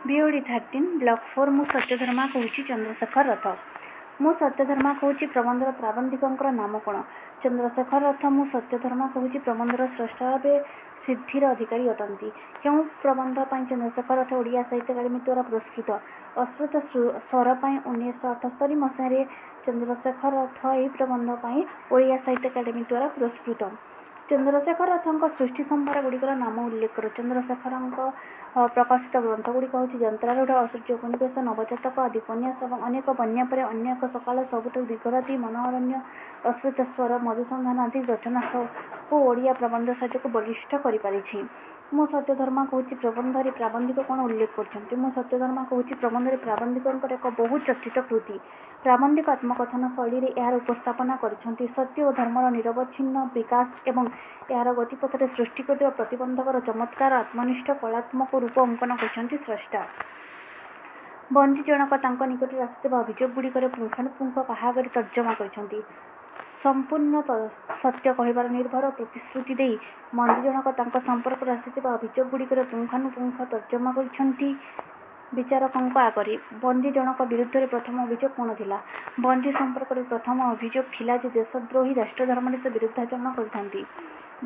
BOD 13 block 4 ମୁଁ ସତ୍ୟଧର୍ମା କହୁଛି ଚନ୍ଦ୍ରଶେଖର ରଥ। ମୁଁ ସତ୍ୟଧର୍ମା କହୁଛି ପ୍ରବନ୍ଧର ପ୍ରାବନ୍ଧିକଙ୍କର ନାମ କ'ଣ? ଚନ୍ଦ୍ରଶେଖର ରଥ। ମୁଁ ସତ୍ୟଧର୍ମା କହୁଛି ପ୍ରବନ୍ଧର ସ୍ରଷ୍ଟା ଭାବେ ସିଦ୍ଧିର ଅଧିକାରୀ ଅଟନ୍ତି। କେଉଁ ପ୍ରବନ୍ଧ ପାଇଁ ଚନ୍ଦ୍ରଶେଖର ରଥ ଓଡ଼ିଆ ସାହିତ୍ୟ ଏକାଡେମୀ ଦ୍ୱାରା ପୁରସ୍କୃତ? ଅଶ୍ରୁତ ସ୍ୱର ପାଇଁ 1978 ମସିହାରେ ଚନ୍ଦ୍ରଶେଖର ରଥ ଏହି ପ୍ରବନ୍ଧ ପାଇଁ ଓଡ଼ିଆ ସାହିତ୍ୟ ଏକାଡେମୀ ଦ୍ୱାରା ପୁରସ୍କୃତ। ଚନ୍ଦ୍ରଶେଖର ରଥଙ୍କ ସୃଷ୍ଟି ସମ୍ଭାର ଗୁଡ଼ିକର ନାମ ଉଲ୍ଲେଖ କର। ଚନ୍ଦ୍ରଶେଖରଙ୍କ ପ୍ରକାଶିତ ଗ୍ରନ୍ଥଗୁଡ଼ିକ ହେଉଛି ଯନ୍ତ୍ରାରୂଢ଼, ଐଶ୍ୱର୍ଯ୍ୟ ଉପନିବେଶ, ନବଜାତକ ଆଦି ଉପନ୍ୟାସ ଏବଂ ଅନେକ ବନ୍ୟା ପରେ ଅନ୍ୟ ଏକ ସକାଳ, ସବୁଠାରୁ ଦୀର୍ଘରାତି, ମନୋରଣ୍ୟ, ଅଶ୍ରୁତ ସ୍ୱର, ମଧୁସନ୍ଧାନ ଆଦି ରଚନା ସବୁ ଓଡ଼ିଆ ପ୍ରବନ୍ଧ ସାହିତ୍ୟକୁ ବଳିଷ୍ଠ କରିପାରିଛି। ମୁଁ ସତ୍ୟଧର୍ମା କହୁଛି ପ୍ରବନ୍ଧରେ ପ୍ରାବନ୍ଧିକ କ'ଣ ଉଲ୍ଲେଖ କରିଛନ୍ତି? ମୁଁ ସତ୍ୟଧର୍ମା କହୁଛି ପ୍ରବନ୍ଧରେ ପ୍ରାବନ୍ଧିକଙ୍କର ଏକ ବହୁ ଚର୍ଚ୍ଚିତ କୃତି। ପ୍ରାବନ୍ଧିକ ଆତ୍ମକଥନ ଶୈଳୀରେ ଏହାର ଉପସ୍ଥାପନା କରିଛନ୍ତି। ସତ୍ୟ ଓ ଧର୍ମର ନିରବଚ୍ଛିନ୍ନ ବିକାଶ ଏବଂ ଏହାର ଗତିପଥରେ ସୃଷ୍ଟି କରିଥିବା ପ୍ରତିବନ୍ଧକର ଚମତ୍କାର ଆତ୍ମନିଷ୍ଠ କଳାତ୍ମକ ରୂପ ଅଙ୍କନ କରିଛନ୍ତି ସ୍ରଷ୍ଟା। ବନ୍ଦୀ ଜଣକ ତାଙ୍କ ନିକଟରେ ଆସିଥିବା ଅଭିଯୋଗଗୁଡ଼ିକର ପୁଙ୍ଖାନୁପୁଙ୍ଖ କାହା ଆଗରେ ତର୍ଜମା କରିଛନ୍ତି। ସମ୍ପୂର୍ଣ୍ଣ ସତ୍ୟ କହିବାର ନିର୍ଭର ପ୍ରତିଶ୍ରୁତି ଦେଇ ବନ୍ଦୀ ଜଣକ ତାଙ୍କ ସମ୍ପର୍କରେ ଆସିଥିବା ଅଭିଯୋଗଗୁଡ଼ିକର ପୁଙ୍ଖାନୁପୁଙ୍ଖ ତର୍ଜମା କରିଛନ୍ତି ବିଚାରକଙ୍କ ଆଗରେ। ବନ୍ଦୀ ଜଣକ ବିରୁଦ୍ଧରେ ପ୍ରଥମ ଅଭିଯୋଗ କ'ଣ ଥିଲା? ବନ୍ଦୀ ସମ୍ପର୍କରେ ପ୍ରଥମ ଅଭିଯୋଗ ଥିଲା ଯେ ଦେଶଦ୍ରୋହୀ ରାଷ୍ଟ୍ରଧର୍ମରେ ସେ ବିରୁଦ୍ଧାଚରଣ କରିଥାନ୍ତି।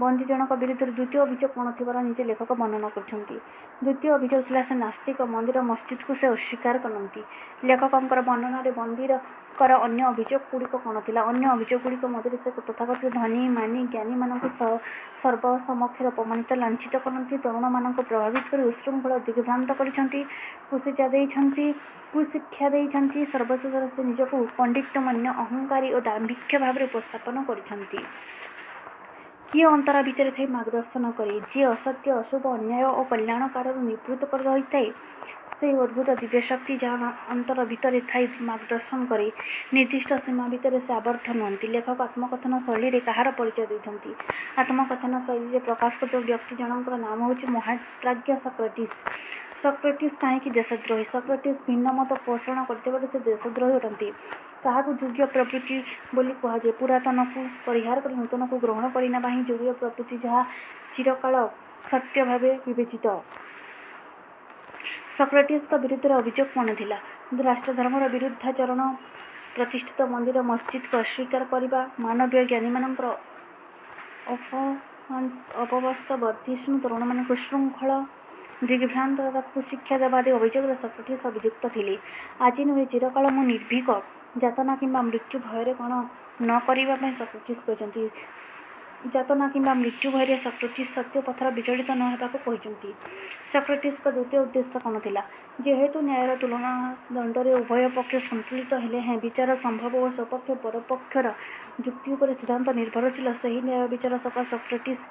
ବନ୍ଦୀ ଜଣକ ବିରୁଦ୍ଧରେ ଦ୍ୱିତୀୟ ଅଭିଯୋଗ କ'ଣ ଥିବାର ନିଜେ ଲେଖକ ବର୍ଣ୍ଣନା କରିଛନ୍ତି। ଦ୍ୱିତୀୟ ଅଭିଯୋଗ ଥିଲା ସେ ନାସ୍ତିକ, ମନ୍ଦିର ମସଜିଦକୁ ସେ ଅସ୍ୱୀକାର କରନ୍ତି। ଲେଖକଙ୍କର ବର୍ଣ୍ଣନାରେ ବନ୍ଦୀଙ୍କର ଅନ୍ୟ ଅଭିଯୋଗଗୁଡ଼ିକ କ'ଣ ଥିଲା? ଅନ୍ୟ ଅଭିଯୋଗଗୁଡ଼ିକ ମଧ୍ୟରେ ସେ ତଥାକଥିତ ଧନୀ, ମାନି, ଜ୍ଞାନୀମାନଙ୍କୁ ସର୍ବ ସମକ୍ଷରେ ଅପମାନିତ, ଲାଞ୍ଛିତ କରନ୍ତି, ତରୁଣମାନଙ୍କୁ ପ୍ରଭାବିତ କରି ଉତ୍ସୃଙ୍ଖଳ ଓ ଦିଗ୍ଭ୍ରାନ୍ତ କରିଛନ୍ତି, କୁଶିକ୍ଷା ଦେଇଛନ୍ତି। ସର୍ବଶେଷରେ ସେ ନିଜକୁ ପଣ୍ଡିତମାନ୍ୟ, ଅହଙ୍କାରୀ ଓ ଦାମ୍ଭିକ ଭାବରେ ଉପସ୍ଥାପନ କରିଛନ୍ତି। କିଏ ଅନ୍ତର ଭିତରେ ଥାଇ ମାର୍ଗଦର୍ଶନ କରେ? ଯିଏ ଅସତ୍ୟ, ଅଶୁଭ, ଅନ୍ୟାୟ ଓ କଲ୍ୟାଣକାରରୁ ନିବୃତ୍ତ କରି ରହିଥାଏ, ସେହି ଅଦ୍ଭୁତ ଦିବ୍ୟଶକ୍ତି ଯାହା ଅନ୍ତର ଭିତରେ ଥାଇ ମାର୍ଗଦର୍ଶନ କରେ। ନିର୍ଦ୍ଦିଷ୍ଟ ସୀମା ଭିତରେ ସେ ଆବଦ୍ଧ ନୁହନ୍ତି। ଲେଖକ ଆତ୍ମକଥନ ଶୈଳୀରେ କାହାର ପରିଚୟ ଦେଇଛନ୍ତି? ଆତ୍ମକଥନ ଶୈଳୀରେ ପ୍ରକାଶ କରୁଥିବା ବ୍ୟକ୍ତି ଜଣଙ୍କର ନାମ ହେଉଛି ମହାପ୍ରାଜ୍ଞ ସକ୍ରେଟିସ୍। ସକ୍ରେଟିସ୍ କାହିଁକି ଦେଶଦ୍ରୋହୀ? ସକ୍ରେଟିସ୍ ଭିନ୍ନମତ ପୋଷଣ କରିଥିବାରୁ ସେ ଦେଶଦ୍ରୋହୀ ଅଟନ୍ତି। କାହାକୁ ଯୁଗୀୟ ପ୍ରବୃତ୍ତି ବୋଲି କୁହାଯାଏ? ପୁରାତନକୁ ପରିହାର କରି ନୂତନକୁ ଗ୍ରହଣ କରିନେବା ହିଁ ଯୁଗୀୟ ପ୍ରବୃତ୍ତି, ଯାହା ଚିରକାଳ ସତ୍ୟ ଭାବେ ବିବେଚିତ। ସକ୍ରେଟିସ୍ଙ୍କ ବିରୁଦ୍ଧରେ ଅଭିଯୋଗ କ'ଣ ଥିଲା? ରାଷ୍ଟ୍ରଧର୍ମର ବିରୁଦ୍ଧାଚରଣ, ପ୍ରତିଷ୍ଠିତ ମନ୍ଦିର ମସଜିଦକୁ ଅସ୍ୱୀକାର କରିବା, ମାନବୀୟ ଜ୍ଞାନୀମାନଙ୍କର ଅପଦସ୍ଥ, ବର୍ଦ୍ଧିଷ୍ଣୁ ତରୁଣମାନଙ୍କୁ ଉତ୍ସୃଙ୍ଖଳ, ଦିଗ୍ଭ୍ରାନ୍ତ ତଥା କୁଶିକ୍ଷା ଦେବା ଆଦି ଅଭିଯୋଗରେ ସକ୍ରେଟିସ୍ ଅଭିଯୁକ୍ତ ଥିଲେ। ଆଜି ନୁହେଁ, ଚିରକାଳ ମୁଁ ନିର୍ଭୀକ, ଯାତନା କିମ୍ବା ମୃତ୍ୟୁ ଭୟରେ କ'ଣ ନ କରିବା ପାଇଁ ସକ୍ରେଟିସ୍ କହିଛନ୍ତି। ଯାତନା କିମ୍ବା ମୃତ୍ୟୁ ଭୟରେ ସକ୍ରେଟିସ୍ ସତ୍ୟ ପଥର ବିଚଳିତ ନ ହେବାକୁ କହିଛନ୍ତି। ସକ୍ରେଟିସ୍ଙ୍କ ଦ୍ୱିତୀୟ ଉଦ୍ଦେଶ୍ୟ କ'ଣ ଥିଲା? ଯେହେତୁ ନ୍ୟାୟର ତୁଳନା ଦଣ୍ଡରେ ଉଭୟ ପକ୍ଷ ସନ୍ତୁଳିତ ହେଲେ ହେଁ ବିଚାର ସମ୍ଭବ ଓ ସପକ୍ଷ ପରପକ୍ଷର ଯୁକ୍ତି ଉପରେ ସିଦ୍ଧାନ୍ତ ନିର୍ଭରଶୀଳ, ସେହି ନ୍ୟାୟ ବିଚାର ସକାଶେ ସକ୍ରେଟିସ୍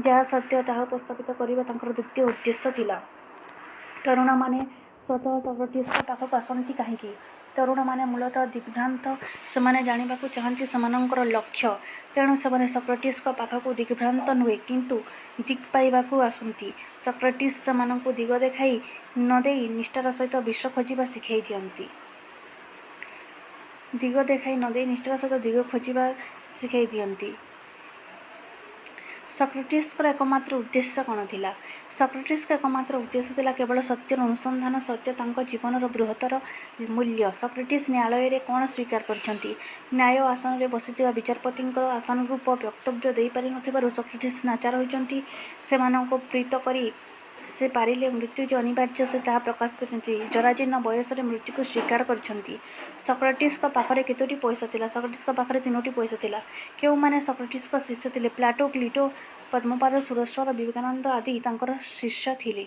ଯାହା ସତ୍ୟ ତାହା ଉପସ୍ଥାପିତ କରିବା ତାଙ୍କର ଦ୍ୱିତୀୟ ଉଦ୍ଦେଶ୍ୟ ଥିଲା। ତରୁଣମାନେ ସ୍ୱତଃ ସକ୍ରେଟିସ୍ଙ୍କ ପାଖକୁ ଆସନ୍ତି କାହିଁକି? ତରୁଣମାନେ ମୂଳତଃ ଦିଗ୍ଭ୍ରାନ୍ତ, ସେମାନେ ଜାଣିବାକୁ ଚାହାନ୍ତି ସେମାନଙ୍କର ଲକ୍ଷ୍ୟ। ତେଣୁ ସେମାନେ ସକ୍ରେଟିସ୍ଙ୍କ ପାଖକୁ ଦିଗ୍ଭ୍ରାନ୍ତ ନୁହେଁ କିନ୍ତୁ ଦିକ୍ ପାଇବାକୁ ଆସନ୍ତି। ସକ୍ରେଟିସ୍ ସେମାନଙ୍କୁ ଦିଗ ଦେଖାଇ ନ ଦେଇ ନିଷ୍ଠାର ସହିତ ବିଷ ଖୋଜିବା ଶିଖାଇ ଦିଅନ୍ତି। ସକ୍ରେଟିସ୍ଙ୍କର ଏକମାତ୍ର ଉଦ୍ଦେଶ୍ୟ କ'ଣ ଥିଲା? ସକ୍ରେଟିସ୍ଙ୍କ ଏକମାତ୍ର ଉଦ୍ଦେଶ୍ୟ ଥିଲା କେବଳ ସତ୍ୟର ଅନୁସନ୍ଧାନ। ସତ୍ୟ ତାଙ୍କ ଜୀବନର ବୃହତ୍ତର ମୂଲ୍ୟ। ସକ୍ରେଟିସ୍ ନ୍ୟାୟାଳୟରେ କ'ଣ ସ୍ୱୀକାର କରିଛନ୍ତି? ନ୍ୟାୟ ଆସନରେ ବସିଥିବା ବିଚାରପତିଙ୍କର ଆଶାନୁରୂପ ବକ୍ତବ୍ୟ ଦେଇପାରି ନଥିବାରୁ ସକ୍ରେଟିସ୍ ନାଚାର ହୋଇଛନ୍ତି। ସେମାନଙ୍କୁ ପ୍ରୀତ କରି ସେ ପାରିଲେ ମୃତ୍ୟୁ ଯେ ଅନିବାର୍ଯ୍ୟ ସେ ତାହା ପ୍ରକାଶ କରିଛନ୍ତି। ଜରାଜୀର୍ଣ୍ଣ ବୟସରେ ମୃତ୍ୟୁକୁ ସ୍ୱୀକାର କରିଛନ୍ତି। ସକ୍ରେଟିସ୍ଙ୍କ ପାଖରେ କେତୋଟି ପଇସା ଥିଲା? ସକ୍ରେଟିସ୍ଙ୍କ ପାଖରେ 3ଟି ପଇସା ଥିଲା। କେଉଁମାନେ ସକ୍ରେଟିସ୍ଙ୍କ ଶିଷ୍ୟ ଥିଲେ? ପ୍ଲାଟୋ, କ୍ଲିଟୋ, ପଦ୍ମପାଦ, ସୁରେଶ୍ୱର, ବିବେକାନନ୍ଦ ଆଦି ତାଙ୍କର ଶିଷ୍ୟ ଥିଲେ।